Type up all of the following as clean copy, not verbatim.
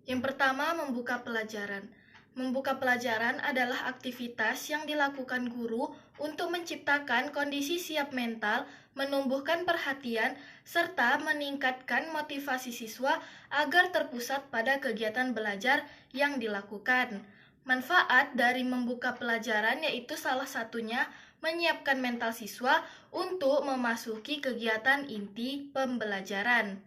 Yang pertama, membuka pelajaran. Membuka pelajaran adalah aktivitas yang dilakukan guru untuk menciptakan kondisi siap mental, menumbuhkan perhatian, serta meningkatkan motivasi siswa agar terpusat pada kegiatan belajar yang dilakukan. Manfaat dari membuka pelajaran yaitu salah satunya menyiapkan mental siswa untuk memasuki kegiatan inti pembelajaran.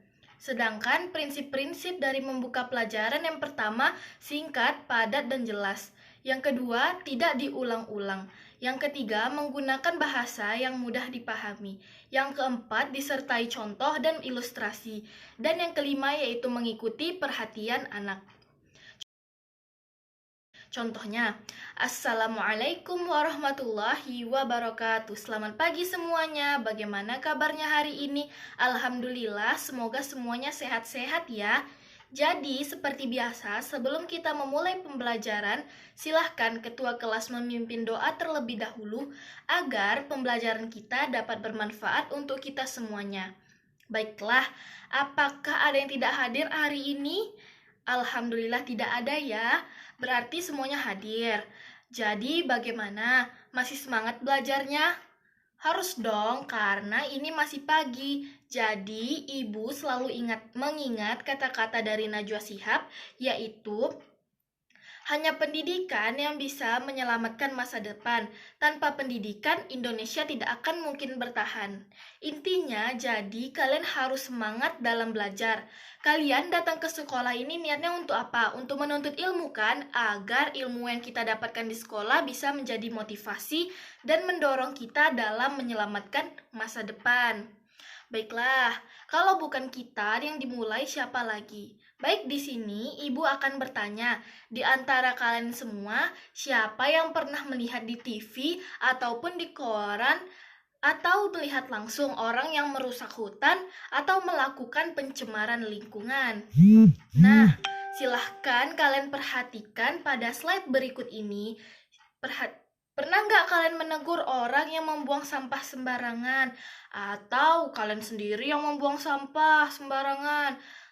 Sedangkan prinsip-prinsip dari membuka pelajaran yang pertama, singkat, padat, dan jelas. Yang kedua, tidak diulang-ulang. Yang ketiga, menggunakan bahasa yang mudah dipahami. Yang keempat, disertai contoh dan ilustrasi. Dan yang kelima, yaitu mengikuti perhatian anak. Contohnya, Assalamualaikum warahmatullahi wabarakatuh. Selamat pagi semuanya, bagaimana kabarnya hari ini? Alhamdulillah, semoga semuanya sehat-sehat ya. Jadi, seperti biasa, sebelum kita memulai pembelajaran, silahkan ketua kelas memimpin doa terlebih dahulu agar pembelajaran kita dapat bermanfaat untuk kita semuanya. Baiklah, apakah ada yang tidak hadir hari ini? Alhamdulillah tidak ada ya. Berarti semuanya hadir. Jadi bagaimana? Masih semangat belajarnya? Harus dong, karena ini masih pagi. Jadi, Ibu selalu mengingat kata-kata dari Najwa Shihab, yaitu hanya pendidikan yang bisa menyelamatkan masa depan. Tanpa pendidikan, Indonesia tidak akan mungkin bertahan. Intinya, jadi kalian harus semangat dalam belajar. Kalian datang ke sekolah ini niatnya untuk apa? Untuk menuntut ilmu kan? Agar ilmu yang kita dapatkan di sekolah bisa menjadi motivasi dan mendorong kita dalam menyelamatkan masa depan. Baiklah, kalau bukan kita yang dimulai, siapa lagi? Baik, di sini Ibu akan bertanya, di antara kalian semua, siapa yang pernah melihat di TV ataupun di koran atau melihat langsung orang yang merusak hutan atau melakukan pencemaran lingkungan? Nah, silahkan kalian perhatikan pada slide berikut ini. Pernah nggak kalian menegur orang yang membuang sampah sembarangan? Atau kalian sendiri yang membuang sampah sembarangan?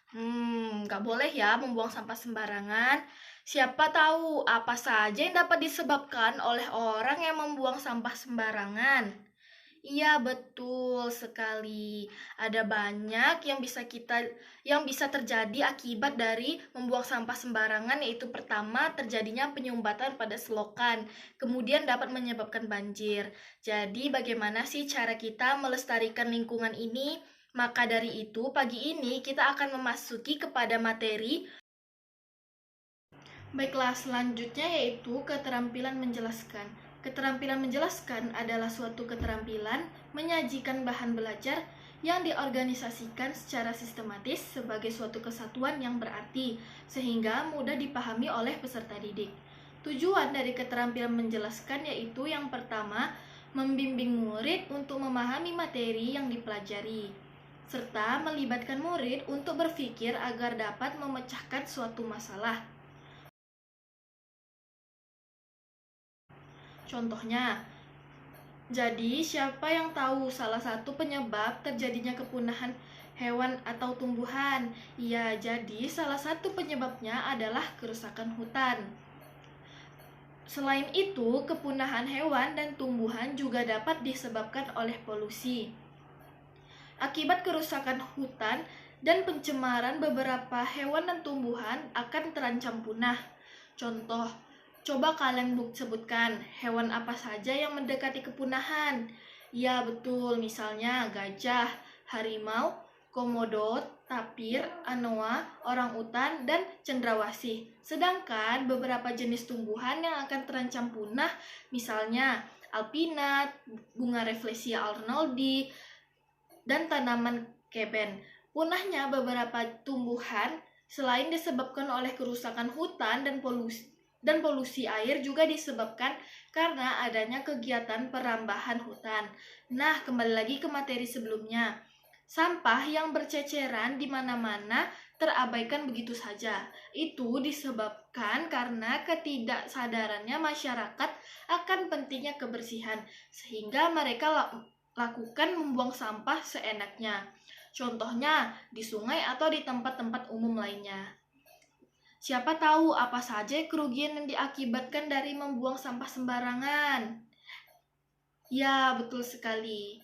Nggak boleh ya membuang sampah sembarangan. Siapa tahu apa saja yang dapat disebabkan oleh orang yang membuang sampah sembarangan. Iya, betul sekali. Ada banyak yang bisa terjadi akibat dari membuang sampah sembarangan, yaitu pertama terjadinya penyumbatan pada selokan, kemudian dapat menyebabkan banjir. Jadi bagaimana sih cara kita melestarikan lingkungan ini? Maka dari itu, pagi ini kita akan memasuki kepada materi. Baiklah, selanjutnya yaitu keterampilan menjelaskan. Keterampilan menjelaskan adalah suatu keterampilan menyajikan bahan belajar yang diorganisasikan secara sistematis sebagai suatu kesatuan yang berarti, sehingga mudah dipahami oleh peserta didik. Tujuan dari keterampilan menjelaskan yaitu yang pertama, membimbing murid untuk memahami materi yang dipelajari, serta melibatkan murid untuk berpikir agar dapat memecahkan suatu masalah. Contohnya, jadi siapa yang tahu salah satu penyebab terjadinya kepunahan hewan atau tumbuhan? Ya, jadi salah satu penyebabnya adalah kerusakan hutan. Selain itu, kepunahan hewan dan tumbuhan juga dapat disebabkan oleh polusi. Akibat kerusakan hutan dan pencemaran, beberapa hewan dan tumbuhan akan terancam punah. Contoh, coba kalian sebutkan hewan apa saja yang mendekati kepunahan. Ya betul, misalnya gajah, harimau, komodo, tapir, anoa, orangutan, dan cendrawasih. Sedangkan beberapa jenis tumbuhan yang akan terancam punah, misalnya alpinat, bunga Rafflesia arnoldii, dan tanaman keben. Punahnya beberapa tumbuhan selain disebabkan oleh kerusakan hutan dan polusi air juga disebabkan karena adanya kegiatan perambahan hutan. Nah, kembali lagi ke materi sebelumnya. Sampah yang berceceran di mana-mana terabaikan begitu saja. Itu disebabkan karena ketidaksadarannya masyarakat akan pentingnya kebersihan, sehingga mereka lakukan membuang sampah seenaknya. Contohnya di sungai atau di tempat-tempat umum lainnya. Siapa tahu apa saja kerugian yang diakibatkan dari membuang sampah sembarangan? Ya, betul sekali.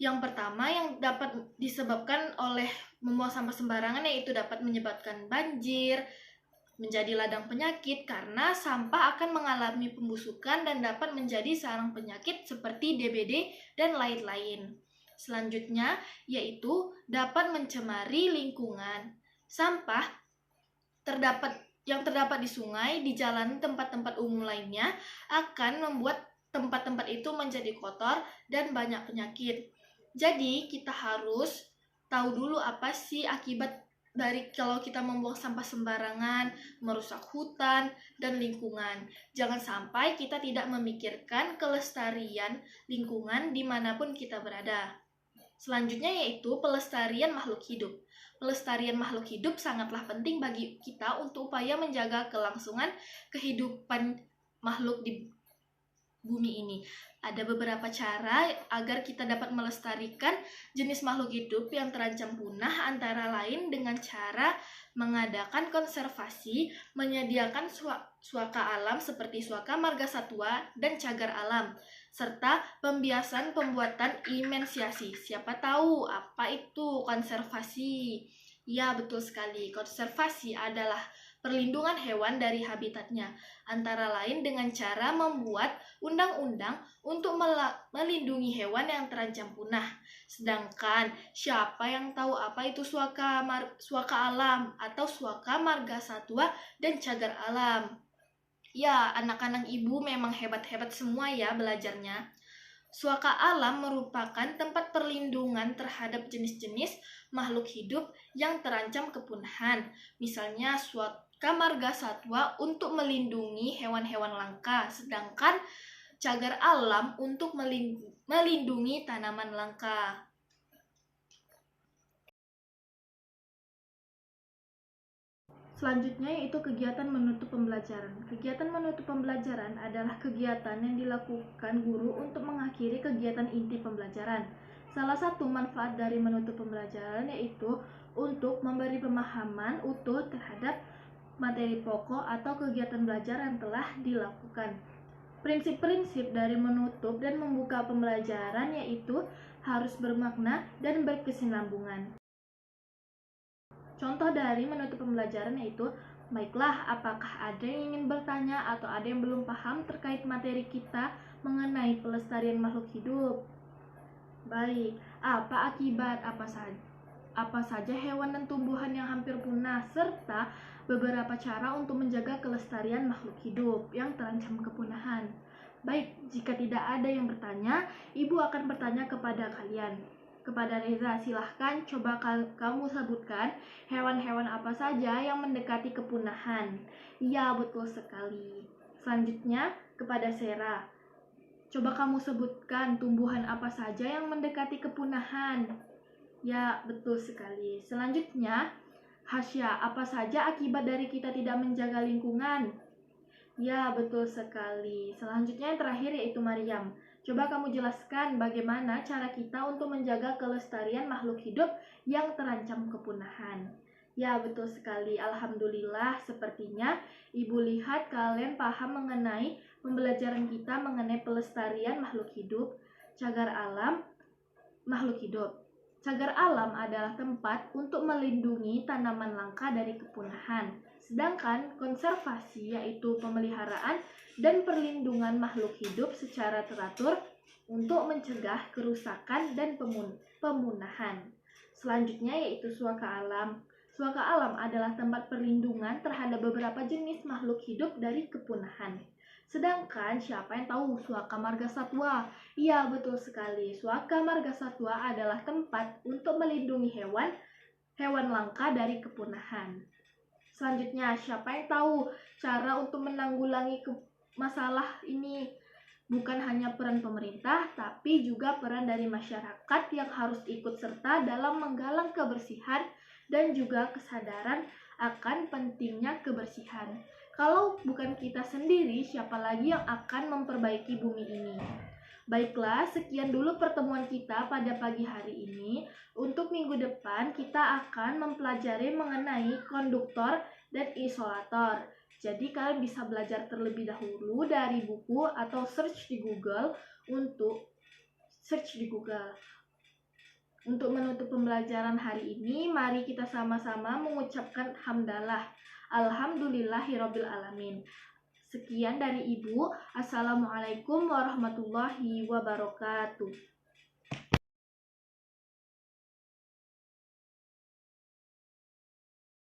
Yang pertama yang dapat disebabkan oleh membuang sampah sembarangan yaitu dapat menyebabkan banjir, menjadi ladang penyakit karena sampah akan mengalami pembusukan dan dapat menjadi sarang penyakit seperti DBD dan lain-lain. Selanjutnya yaitu dapat mencemari lingkungan. Sampah yang terdapat di sungai, di jalan, tempat-tempat umum lainnya akan membuat tempat-tempat itu menjadi kotor dan banyak penyakit. Jadi kita harus tahu dulu apa sih akibat dari kalau kita membuang sampah sembarangan, merusak hutan dan lingkungan. Jangan sampai kita tidak memikirkan kelestarian lingkungan dimanapun kita berada. Selanjutnya yaitu pelestarian makhluk hidup. Pelestarian makhluk hidup sangatlah penting bagi kita untuk upaya menjaga kelangsungan kehidupan makhluk di bumi ini. Ada beberapa cara agar kita dapat melestarikan jenis makhluk hidup yang terancam punah, antara lain dengan cara mengadakan konservasi, menyediakan suaka alam seperti suaka marga satwa dan cagar alam, serta pembiasan pembuatan imensiasi. Siapa tahu apa itu konservasi? Ya, betul sekali. Konservasi adalah perlindungan hewan dari habitatnya, antara lain dengan cara membuat undang-undang untuk melindungi hewan yang terancam punah. Sedangkan siapa yang tahu apa itu suaka alam atau suaka marga satwa dan cagar alam? Ya, anak-anak ibu memang hebat-hebat semua ya belajarnya. Suaka alam merupakan tempat perlindungan terhadap jenis-jenis makhluk hidup yang terancam kepunahan. Misalnya suaka marga satwa untuk melindungi hewan-hewan langka, sedangkan cagar alam untuk melindungi tanaman langka. Selanjutnya yaitu kegiatan menutup pembelajaran. Kegiatan menutup pembelajaran adalah kegiatan yang dilakukan guru untuk mengakhiri kegiatan inti pembelajaran. Salah satu manfaat dari menutup pembelajaran yaitu untuk memberi pemahaman utuh terhadap materi pokok atau kegiatan belajar yang telah dilakukan. Prinsip-prinsip dari menutup dan membuka pembelajaran yaitu harus bermakna dan berkesinambungan. Contoh dari menutup pembelajaran yaitu, baiklah, apakah ada yang ingin bertanya atau ada yang belum paham terkait materi kita mengenai pelestarian makhluk hidup? Baik, apa akibat, apa saja hewan dan tumbuhan yang hampir punah, serta beberapa cara untuk menjaga kelestarian makhluk hidup yang terancam kepunahan. Baik, jika tidak ada yang bertanya, Ibu akan bertanya kepada kalian. Kepada Reza, silahkan coba kamu sebutkan hewan-hewan apa saja yang mendekati kepunahan. Iya, betul sekali. Selanjutnya, kepada Sera, coba kamu sebutkan tumbuhan apa saja yang mendekati kepunahan. Ya, betul sekali. Selanjutnya, Hasya, apa saja akibat dari kita tidak menjaga lingkungan? Ya, betul sekali. Selanjutnya yang terakhir yaitu Maryam. Coba kamu jelaskan bagaimana cara kita untuk menjaga kelestarian makhluk hidup yang terancam kepunahan. Ya, betul sekali. Alhamdulillah, sepertinya Ibu lihat kalian paham mengenai pembelajaran kita mengenai pelestarian makhluk hidup, cagar alam, makhluk hidup. Cagar alam adalah tempat untuk melindungi tanaman langka dari kepunahan. Sedangkan konservasi yaitu pemeliharaan dan perlindungan makhluk hidup secara teratur untuk mencegah kerusakan dan pemunahan. Selanjutnya yaitu suaka alam. Suaka alam adalah tempat perlindungan terhadap beberapa jenis makhluk hidup dari kepunahan. Sedangkan siapa yang tahu suaka marga satwa? Iya, betul sekali. Suaka marga satwa adalah tempat untuk melindungi hewan langka dari kepunahan. Selanjutnya, siapa yang tahu cara untuk menanggulangi masalah ini? Bukan hanya peran pemerintah, tapi juga peran dari masyarakat yang harus ikut serta dalam menggalang kebersihan dan juga kesadaran akan pentingnya kebersihan. Kalau bukan kita sendiri, siapa lagi yang akan memperbaiki bumi ini? Baiklah, sekian dulu pertemuan kita pada pagi hari ini. Untuk minggu depan, kita akan mempelajari mengenai konduktor dan isolator. Jadi, kalian bisa belajar terlebih dahulu dari buku atau search di Google untuk Untuk menutup pembelajaran hari ini, mari kita sama-sama mengucapkan hamdalah. Alhamdulillahirabbil alamin. Sekian dari Ibu. Assalamualaikum warahmatullahi wabarakatuh.